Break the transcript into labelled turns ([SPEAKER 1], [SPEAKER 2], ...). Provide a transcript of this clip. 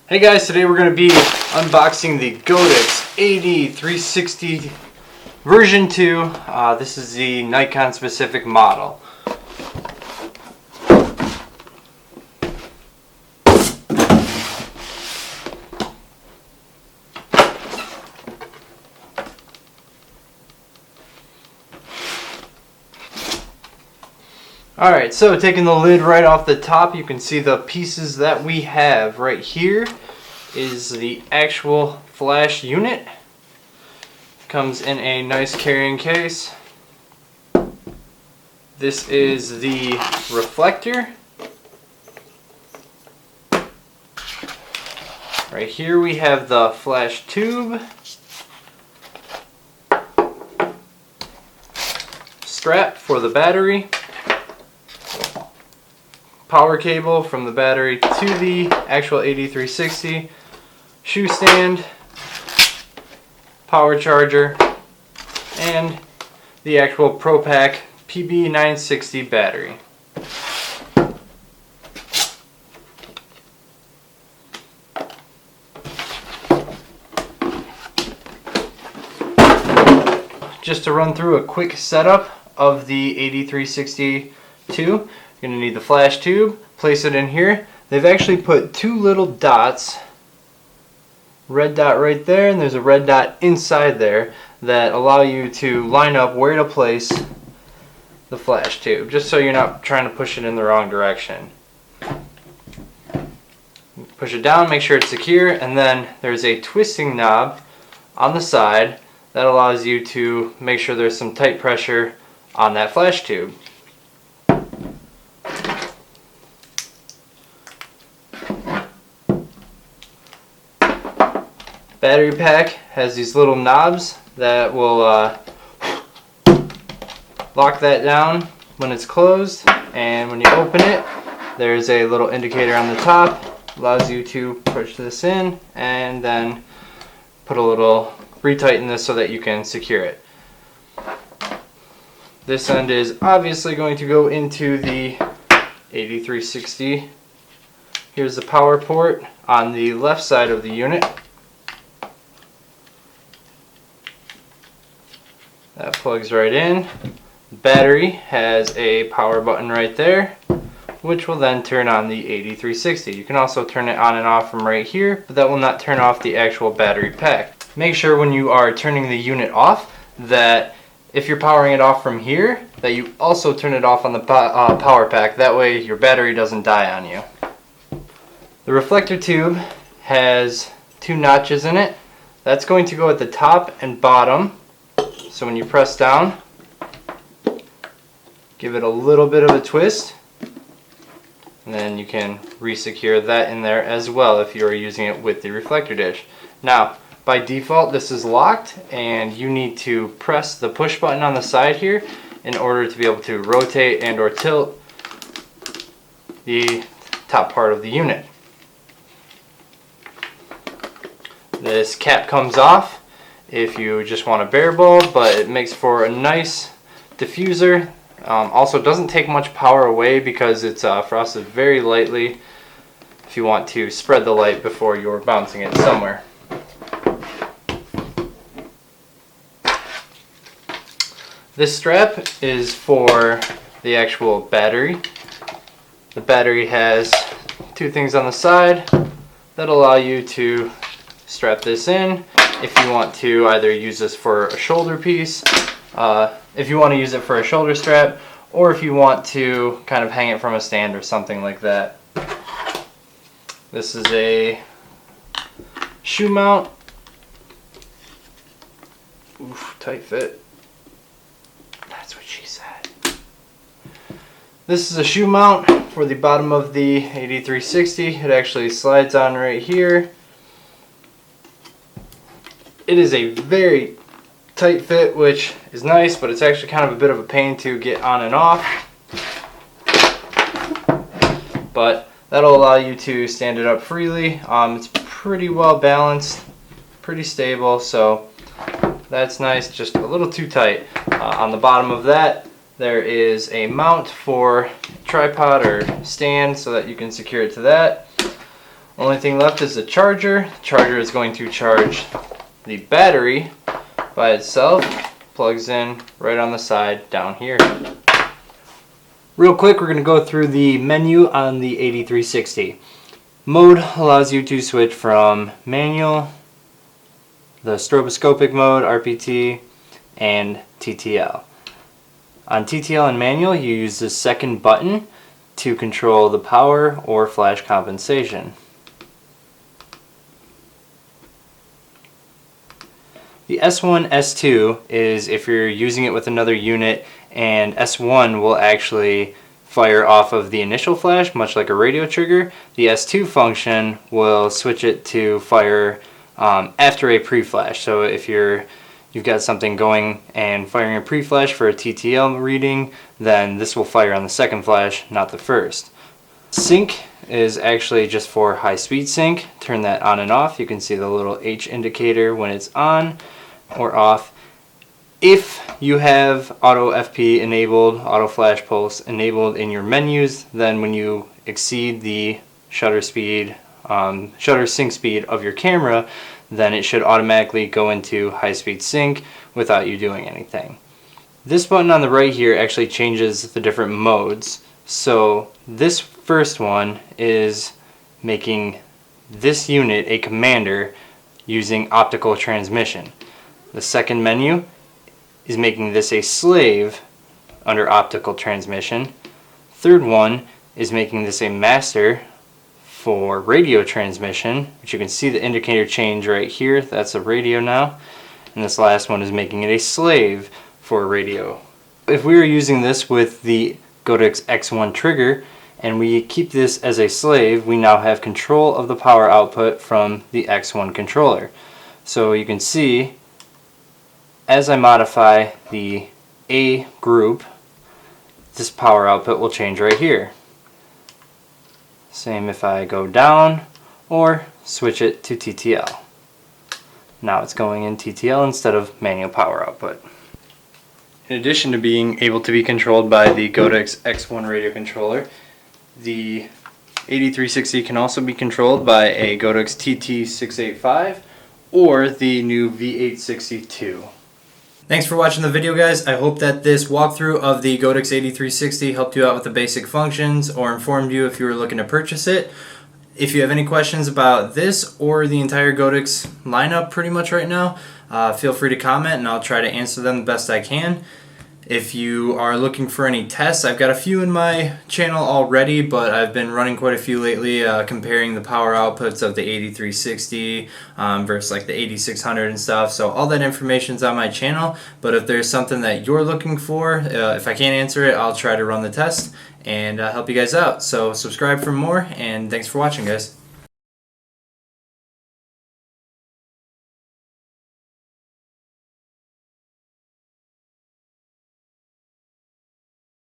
[SPEAKER 1] Hey guys, today we're going to be unboxing the Godox AD360 version 2. This is the Nikon specific model. Alright, so taking the lid right off the top, you can see the pieces that we have right here is the actual flash unit. Comes in a nice carrying case. This is the reflector. Right here we have the flash tube. Strap for the battery. Power cable from the battery to the actual AD360, shoe stand, power charger, and the actual Propac PB 960 battery. Just to run through a quick setup of the AD360II. You're going to need the flash tube, place it in here. They've actually put two little dots, red dot right there, and there's a red dot inside there that allow you to line up where to place the flash tube, just so you're not trying to push it in the wrong direction. Push it down, make sure it's secure, and then there's a twisting knob on the side that allows you to make sure there's some tight pressure on that flash tube. Battery pack has these little knobs that will lock that down when it's closed, and when you open it there's a little indicator on the top, allows you to push this in and then put a little retighten this so that you can secure it. This end is obviously going to go into the AD360. Here's the power port on the left side of the unit. That plugs right in. The battery has a power button right there, which will then turn on the AD360. You can also turn it on and off from right here, but that will not turn off the actual battery pack. Make sure when you are turning the unit off that if you're powering it off from here, that you also turn it off on the power pack. That way your battery doesn't die on you. The reflector tube has two notches in it. That's going to go at the top and bottom. So when you press down, give it a little bit of a twist, and then you can re-secure that in there as well if you are using it with the reflector dish. Now, by default this is locked, and you need to press the push button on the side here in order to be able to rotate and or tilt the top part of the unit. This cap comes off if you just want a bare bulb, but it makes for a nice diffuser. Also doesn't take much power away because it's frosted very lightly if you want to spread the light before you're bouncing it somewhere. This strap is for the actual battery. The battery has two things on the side that allow you to strap this in if you want to either use this for a shoulder piece, if you want to use it for a shoulder strap, or if you want to kind of hang it from a stand or something like that. This is a shoe mount. Oof, tight fit. That's what she said. This is a shoe mount for the bottom of the AD360. It actually slides on right here. It is a very tight fit, which is nice, but it's actually kind of a bit of a pain to get on and off. But that'll allow you to stand it up freely. It's pretty well balanced, pretty stable, so that's nice, just a little too tight. On the bottom of that there is a mount for tripod or stand so that you can secure it to that. Only thing left is the charger. The charger is going to charge the battery by itself. Plugs in right on the side down here. Real quick, we're going to go through the menu on the AD360. Mode allows you to switch from manual, the stroboscopic mode, RPT, and TTL. On TTL and manual, you use the second button to control the power or flash compensation. The S1, S2 is if you're using it with another unit, and S1 will actually fire off of the initial flash, much like a radio trigger. The S2 function will switch it to fire after a pre-flash. So if you've got something going and firing a pre-flash for a TTL reading, then this will fire on the second flash, not the first. Sync is actually just for high speed sync. Turn that on and off. You can see the little H indicator when it's on or off. If you have auto FP enabled, auto flash pulse enabled in your menus, then when you exceed the shutter speed, shutter sync speed of your camera, then it should automatically go into high speed sync without you doing anything. This button on the right here actually changes the different modes. So this first one is making this unit a commander using optical transmission. The second menu is making this a slave under optical transmission. Third one is making this a master for radio transmission, which you can see the indicator change right here. That's a radio now. And this last one is making it a slave for radio. If we were using this with the Godox X1 trigger and we keep this as a slave, we now have control of the power output from the X1 controller. So you can see as I modify the A group, this power output will change right here. Same if I go down or switch it to TTL. Now it's going in TTL instead of manual power output. In addition to being able to be controlled by the Godox X1 radio controller, the AD360 can also be controlled by a Godox TT685 or the new V860II. Thanks for watching the video, guys. I hope that this walkthrough of the Godox AD360 helped you out with the basic functions or informed you if you were looking to purchase it. If you have any questions about this or the entire Godox lineup pretty much right now, feel free to comment and I'll try to answer them the best I can. If you are looking for any tests, I've got a few in my channel already, but I've been running quite a few lately, comparing the power outputs of the AD360 versus like the 8600 and stuff. So all that information's on my channel, but if there's something that you're looking for, if I can't answer it, I'll try to run the test and help you guys out. So subscribe for more, and thanks for watching, guys.